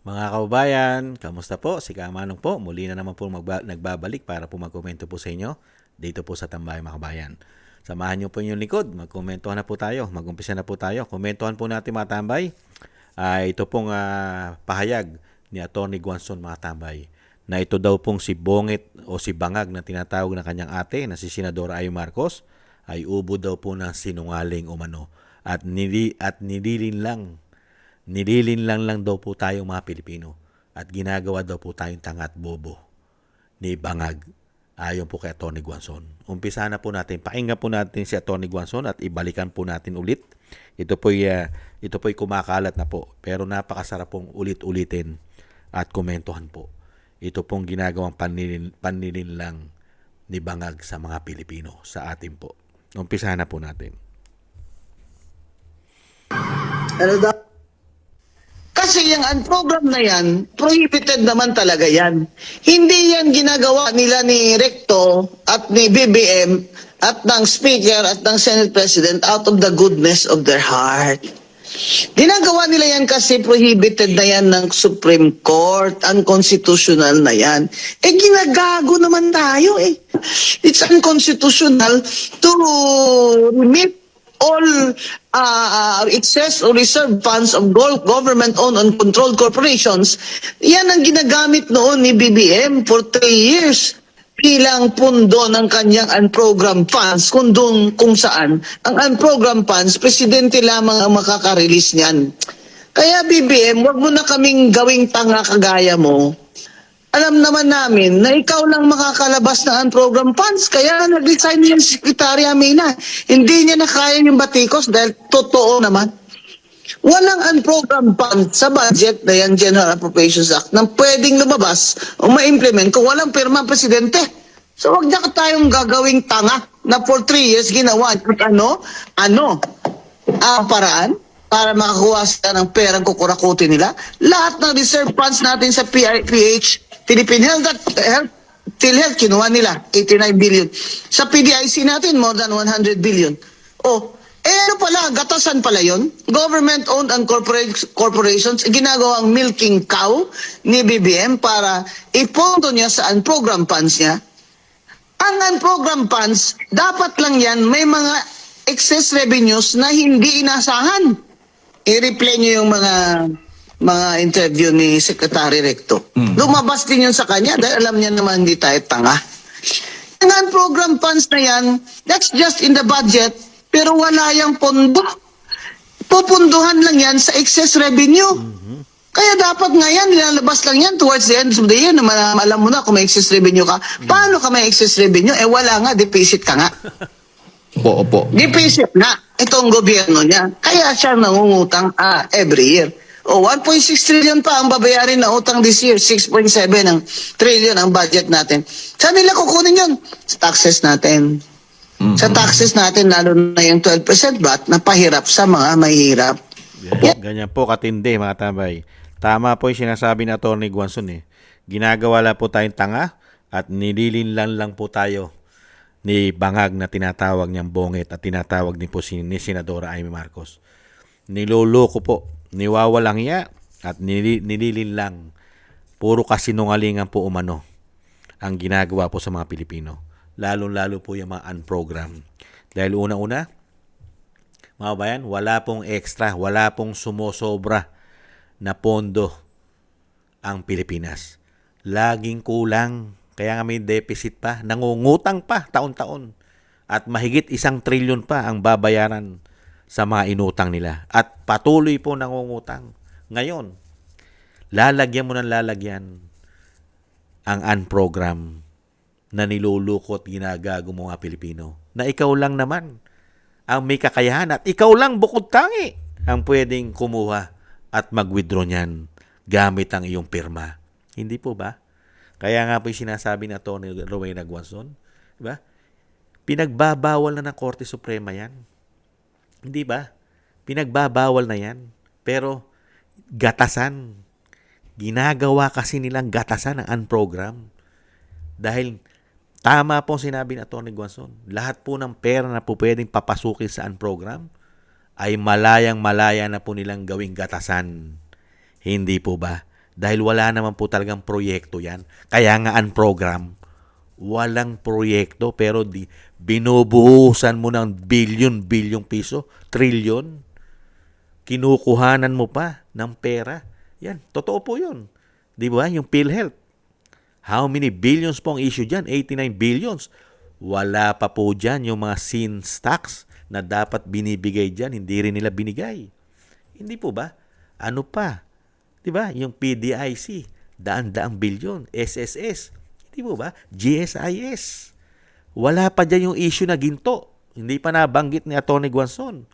Mga kababayan, kamusta po? Si Kamanong po. Muli na naman po nagbabalik para po magkomento po sa inyo dito po sa Tambay mga kabayan. Samahan niyo po yung likod. Magkomentuhan na po tayo. Mag-umpisa na po tayo. Komentuhan po natin mga tambay. Ito pong pahayag ni Atty. Guanzon mga tambay na ito daw pong si Bongit o si Bangag na tinatawag na kanyang ate na si Senadora Ay Marcos ay ubo daw po ng sinungaling umano at nililinlang lang daw po tayong mga Pilipino at ginagawa daw po tayong tanga at bobo ni Bangag ayon po kay Atty. Guanzon. Umpisa na po natin, pakinggan po natin si Atty. Guanzon at ibalikan po natin ulit. Ito po'y kumakalat na po pero napakasarap pong ulit-ulitin at komentuhan po. Ito pong ginagawang panlilinlang ni Bangag sa mga Pilipino sa atin po. Umpisa na po natin. Ano daw? Kasi yung program na yan, prohibited naman talaga yan. Hindi yan ginagawa nila ni Recto at ni BBM at ng Speaker at ng Senate President out of the goodness of their heart. Ginagawa nila yan kasi prohibited na yan ng Supreme Court, unconstitutional na yan. Ginagago naman tayo eh. It's unconstitutional to remit all excess or reserve funds of government-owned and controlled corporations. Yan ang ginagamit noon ni BBM for 3 years bilang pundo ng kanyang unprogrammed funds kung saan ang unprogrammed funds, presidente lamang ang makaka-release niyan. Kaya BBM, wag mo na kaming gawing tanga kagaya mo. Alam naman namin na ikaw lang makakalabas ng unprogrammed funds. Kaya nag-resign yung Secretary Amina. Hindi niya na kaya yung batikos dahil totoo naman. Walang unprogrammed funds sa budget na yan, General Appropriations Act, na pwedeng lumabas o ma-implement kung walang pirma ang presidente. So wag na tayong gagawing tanga na for 3 years ginawa at ang paraan para makakuha sila ng perang kukurakutin nila. Lahat ng reserve funds natin sa PH, Philippine PhilHealth, kinuha nila, 89 billion. Sa PDIC natin, more than 100 billion. Ano pala, gatasan pala yun? Government-owned and corporations, ginagawang milking cow ni BBM para ipondo niya sa unprogrammed funds niya. Ang unprogrammed funds, dapat lang yan, may mga excess revenues na hindi inasahan. I-replay niyo yung mga interview ni Secretary Recto. Lumabas din yun sa kanya dahil alam niya naman hindi tayo tanga. Yung unprogrammed funds na yan, that's just in the budget, pero wala yung pondo. Pupunduhan lang yan sa excess revenue. Kaya dapat nga yan, nilalabas lang yan towards the end of the year na alam mo na kung may excess revenue ka. Paano ka may excess revenue? Wala nga, deficit ka nga. Opo. Deficit nga itong gobyerno niya. Kaya siya nangungutang every year. 1.6 trillion pa ang babayarin na utang this year. 6.7 ang trillion ang budget natin. Saan nila kukunin yun? Sa taxes natin. Sa taxes natin, lalo na yung 12% VAT na pahirap sa mga mahirap. Ganyan po katindi mga tambay. Tama po yung sinasabi ni Atty. Guanzon eh. Ginagawa lang po tayong tanga at nililinlan lang po tayo ni Bangag na tinatawag niyang Bongit at tinatawag din po ni Senadora Amy Marcos. Niloloko po, niwawalang iya at nililinlang. Puro kasinungalingan po umano ang ginagawa po sa mga Pilipino. Lalo-lalo po yung mga unprogram. Dahil una-una, mga bayan, wala pong extra, wala pong sumosobra na pondo ang Pilipinas. Laging kulang. Kaya nga may deficit pa, nangungutang pa taon-taon. At mahigit 1 trilyon pa ang babayaran sa mga inutang nila. At patuloy po nangungutang. Ngayon, lalagyan mo ng lalagyan ang unprogram na nilulukot ginagago mo mga Pilipino. Na ikaw lang naman ang may kakayahan at ikaw lang bukod tangi ang pwedeng kumuha at mag-withdraw niyan gamit ang iyong pirma. Hindi po ba? Kaya nga po yung sinasabi na Atty. Rowena Guanzon, diba? Pinagbabawal na ng Korte Suprema yan. Hindi ba? Pinagbabawal na yan. Pero gatasan. Ginagawa kasi nilang gatasan ang unprogram. Dahil tama po sinabi ni Atty. Guanzon, lahat po ng pera na po pwedeng papasukin sa unprogram ay malayang-malaya na po nilang gawing gatasan. Hindi po ba? Dahil wala naman po talagang proyekto yan. Kaya nga unprogram. Walang proyekto pero binubuhusan mo ng bilyon-bilyong piso, trilyon. Kinukuhanan mo pa ng pera. Yan, totoo po yun. Di ba? Yung PhilHealth. How many billions po ang issue dyan? 89 billions. Wala pa po dyan yung mga sins tax na dapat binibigay dyan. Hindi rin nila binigay. Hindi po ba? Ano pa? Di ba? Yung PDIC, daan-daang bilyon. SSS, hindi po ba? GSIS. Wala pa dyan yung issue na ginto. Hindi pa nabanggit ni Atty. Guanzon.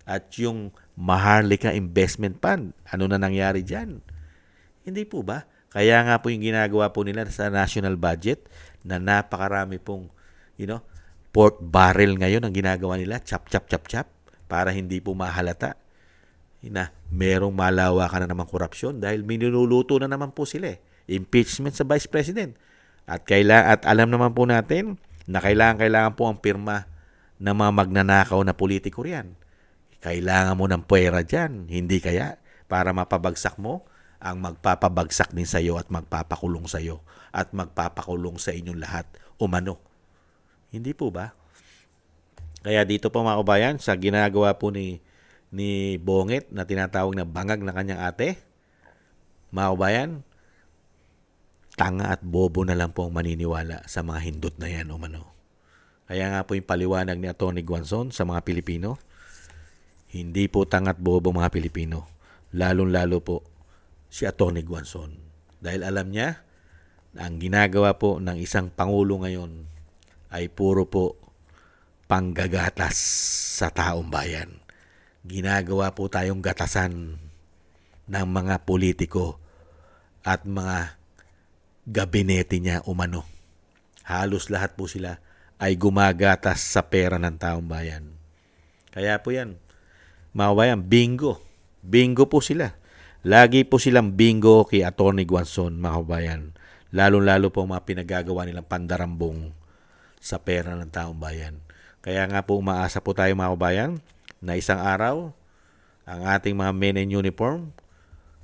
At yung Maharlika Investment Fund, ano na nangyari dyan? Hindi po ba? Kaya nga po yung ginagawa po nila sa national budget na napakarami pong, pork barrel ngayon ang ginagawa nila, chop, chop, chop, chop, para hindi po mahalata na merong malawakan na naman korupsyon dahil minululuto na naman po sila. Impeachment sa Vice President. At alam naman po natin na kailangan po ang pirma ng mga magnanakaw na politiko riyan. Kailangan mo ng puwera dyan. Hindi kaya para mapabagsak mo ang magpapabagsak din sa iyo at magpapakulong sa iyo at magpapakulong sa inyong lahat umano. Hindi po ba? Kaya dito po mga kabayan, sa ginagawa po ni Bonget na tinatawag na bangag na kanyang ate, mga kabayan, tanga at bobo na lang po ang maniniwala sa mga hindot na yan umano. Kaya nga po yung paliwanag ni Atty. Guanzon sa mga Pilipino, hindi po tanga at bobo mga Pilipino, lalong-lalo po si Atty. Guanzon. Dahil alam niya na ang ginagawa po ng isang pangulo ngayon ay puro po panggagatas sa taong bayan. Ginagawa po tayong gatasan ng mga politiko at mga gabinete niya umano. Halos lahat po sila ay gumagatas sa pera ng taong bayan. Kaya po yan, mga kabayan, bingo. Bingo po sila. Lagi po silang bingo kay Atty. Guanzon, mga kabayan. Lalo-lalo po mga pinagagawa nilang pandarambong sa pera ng taong bayan. Kaya nga po umaasa po tayo mga kabayan na isang araw ang ating mga men in uniform,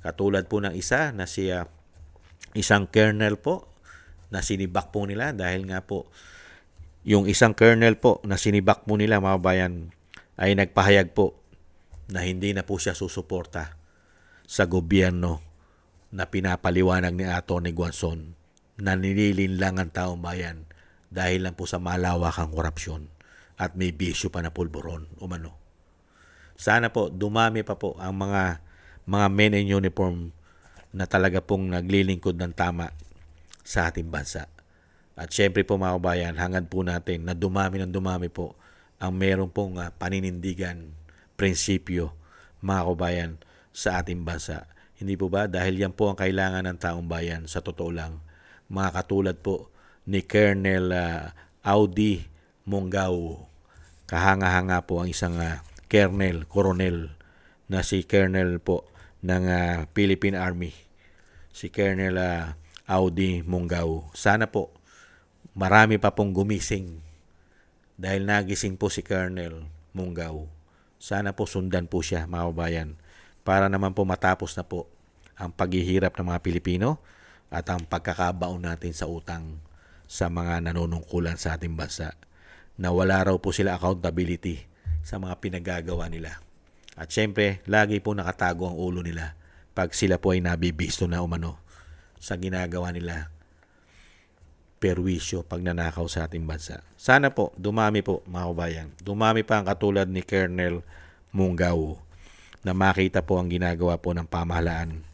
katulad po ng isa na isang colonel po na sinibak po nila dahil nga po yung isang colonel po na sinibak po nila mga kabayan ay nagpahayag po na hindi na po siya susuporta sa gobyerno na pinapaliwanag ni Atty. Guanzon na nililinlang ang taong bayan dahil lang po sa malawakang korupsyon at may bisyo pa na pulburon umano. Sana po dumami pa po ang mga men in uniform na talaga pong naglilingkod ng tama sa ating bansa. At syempre po mga kabayan, hangad po natin na dumami ng dumami po ang meron pong paninindigan, prinsipyo, mga kabayan, sa ating bansa. Hindi po ba? Dahil yan po ang kailangan ng taong bayan sa totoo lang. Mga katulad po ni Colonel Audi Mongao. Kahanga-hanga po ang isang coronel na si Colonel po ng Philippine Army. Si Colonel Audi Mongao. Sana po marami pa pong gumising dahil nagising po si Colonel Mongao. Sana po sundan po siya mga kabayan para naman po matapos na po ang paghihirap ng mga Pilipino at ang pagkakabaon natin sa utang sa mga nanunungkulan sa ating bansa na wala raw po sila accountability sa mga pinagagawa nila. At syempre, lagi po nakatago ang ulo nila pag sila po ay nabibisto na umano sa ginagawa nila perwisyo pagnanakaw sa ating bansa. Sana po, dumami po mga kabayan. Dumami pa ang katulad ni Colonel Mongao na makita po ang ginagawa po ng pamahalaan,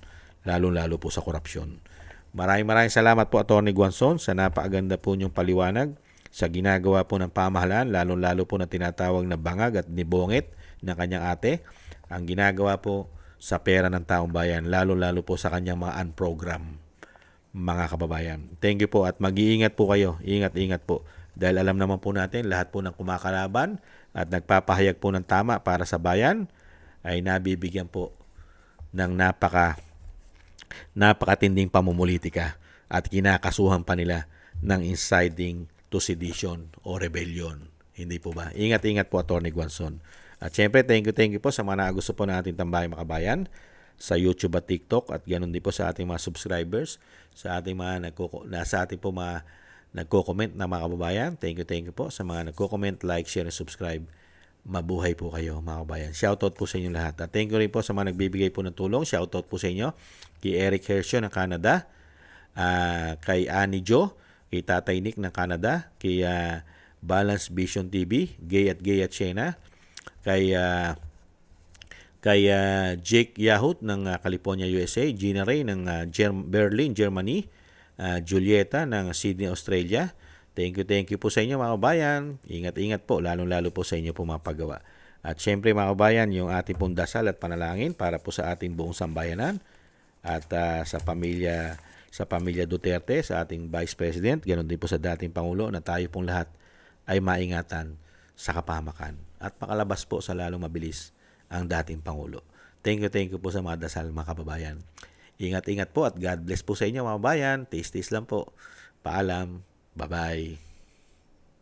lalo-lalo po sa korupsyon. Maraming salamat po Atty. Guanzon sa napakaganda po niyong paliwanag sa ginagawa po ng pamahalaan, lalo-lalo po na tinatawag na bangag at nibonget ng kanyang ate, ang ginagawa po sa pera ng taong bayan, lalo-lalo po sa kanyang mga unprogram, mga kababayan. Thank you po at mag-iingat po kayo. Ingat-ingat po. Dahil alam naman po natin, lahat po ng kumakalaban at nagpapahayag po ng tama para sa bayan ay nabibigyan po ng napakatinding pamumulitika at kinakasuhan pa nila ng inciting to sedition o rebellion. Hindi po ba? Ingat-ingat po Atty. Guanzon. At syempre, thank you po sa mga gusto po natin tambahin mga kabayan. sa YouTube at TikTok, at ganoon din po sa ating mga subscribers, sa ating mga sa ating po mga nagko-comment na mga kababayan. Thank you po sa mga nagko-comment, like, share, and subscribe. Mabuhay po kayo mga kababayan. Shoutout po sa inyo lahat. At thank you rin po sa mga nagbibigay po ng tulong. Shoutout po sa inyo kay Eric Hershio ng Canada, kay Annie Jo, kay Tatay Nick ng Canada, kay Balance Vision TV, Gay at Shena, kay Jake Yahut ng California, USA, Gina Ray ng Berlin, Germany, Julieta ng Sydney, Australia. Thank you po sa inyo mga kabayan. Ingat po, lalong-lalo po sa inyo po mga paggawa. At syempre mga kabayan, yung ating pong dasal at panalangin para po sa ating buong sambayanan at sa pamilya Duterte, sa ating Vice President, ganoon din po sa dating Pangulo, na tayo pong lahat ay maingatan sa kapahamakan at makalabas po sa lalong mabilis ang dating Pangulo. Thank you po sa mga dasal mga kababayan. Ingat po at God bless po sa inyo mga kababayan. Taste lang po. Paalam. Bye-bye.